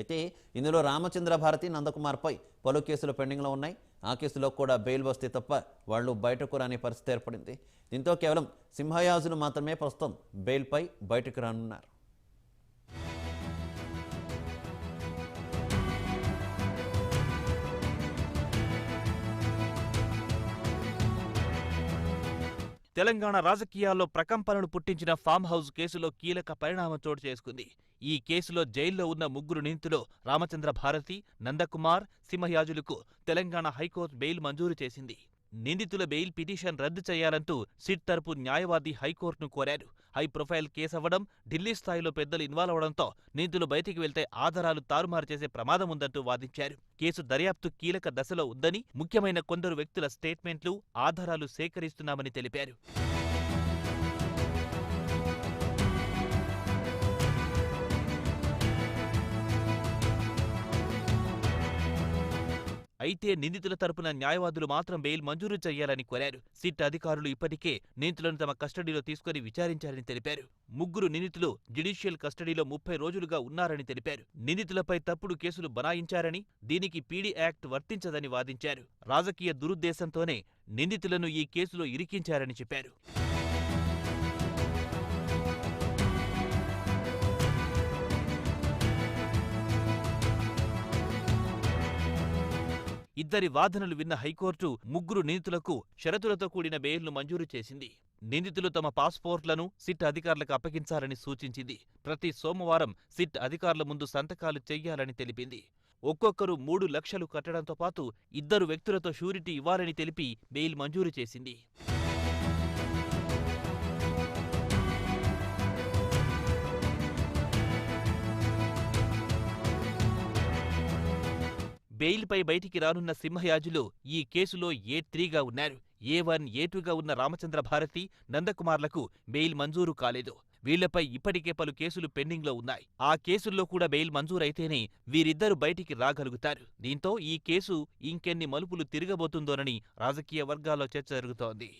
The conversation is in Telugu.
అయితే ఇందులో రామచంద్ర భారతి, నందకుమార్పై పలు కేసులు పెండింగ్లో ఉన్నాయి. ఆ కేసులో కూడా బెయిల్ వస్తే తప్ప వాళ్లు బయటకు రాని పరిస్థితి ఏర్పడింది. దీంతో కేవలం సింహయాజులు మాత్రమే ప్రస్తుతం బెయిల్పై బయటకు రానున్నారు. తెలంగాణ రాజకీయాల్లో ప్రకంపనలు పుట్టించిన ఫామ్ హౌస్ కేసులో కీలక పరిణామం చోటు చేసుకుంది. ఈ కేసులో జైల్లో ఉన్న ముగ్గురు నిందితులు రామచంద్ర భారతి, నందకుమార్, సింహయాజులకు తెలంగాణ హైకోర్టు బెయిల్ మంజూరు చేసింది. నిందితుల బెయిల్ పిటిషన్ రద్దు చేయాలంటూ సిట్ తరపు న్యాయవాది హైకోర్టును కోరారు. హై ప్రొఫైల్ కేసవ్వడం, ఢిల్లీ స్థాయిలో పెద్దలు ఇన్వాల్వ్ అవడంతో నిందితులు బయటికి వెళ్తే ఆధారాలు తారుమారు చేసే ప్రమాదం ఉందంటూ వాదించారు. కేసు దర్యాప్తు కీలక దశలో ఉందని, ముఖ్యమైన కొందరు వ్యక్తుల స్టేట్మెంట్లు, ఆధారాలు సేకరిస్తున్నామని తెలిపారు. అయితే నిందితుల తరపున న్యాయవాదులు మాత్రం బెయిల్ మంజూరు చేయాలని కోరారు. సిట్ అధికారులు ఇప్పటికే నిందితులను తమ కస్టడీలో తీసుకుని విచారించారని తెలిపారు. ముగ్గురు నిందితులు జ్యుడిషియల్ కస్టడీలో 30 రోజులుగా ఉన్నారని తెలిపారు. నిందితులపై తప్పుడు కేసులు బనాయించారని, దీనికి పీడీ యాక్ట్ వర్తించదని వాదించారు. రాజకీయ దురుద్దేశంతోనే నిందితులను ఈ కేసులో ఇరికించారని చెప్పారు. ఇద్దరి వాదనలు విన్న హైకోర్టు ముగ్గురు నిందితులకు షరతులతో కూడిన బెయిల్ను మంజూరు చేసింది. నిందితులు తమ పాస్పోర్ట్లను సిట్ అధికారులకు అప్పగించాలని సూచించింది. ప్రతి సోమవారం సిట్ అధికారుల ముందు సంతకాలు చెయ్యాలని తెలిపింది. ఒక్కొక్కరు 3 లక్షలు కట్టడంతో పాటు 2 వ్యక్తులతో షూరిటీ ఇవ్వాలని తెలిపి బెయిల్ మంజూరు చేసింది. బెయిల్పై బయటికి రానున్న సింహయాజులు ఈ కేసులో A3గా ఉన్నారు. A1, A2గా ఉన్న రామచంద్ర భారతి, నందకుమార్లకు బెయిల్ మంజూరు కాలేదు. వీళ్లపై ఇప్పటికే పలు కేసులు పెండింగ్లో ఉన్నాయి. ఆ కేసుల్లో కూడా బెయిల్ మంజూరైతేనే వీరిద్దరూ బయటికి రాగలుగుతారు. దీంతో ఈ కేసు ఇంకెన్ని మలుపులు తిరగబోతుందోనని రాజకీయ వర్గాల్లో చర్చ జరుగుతోంది.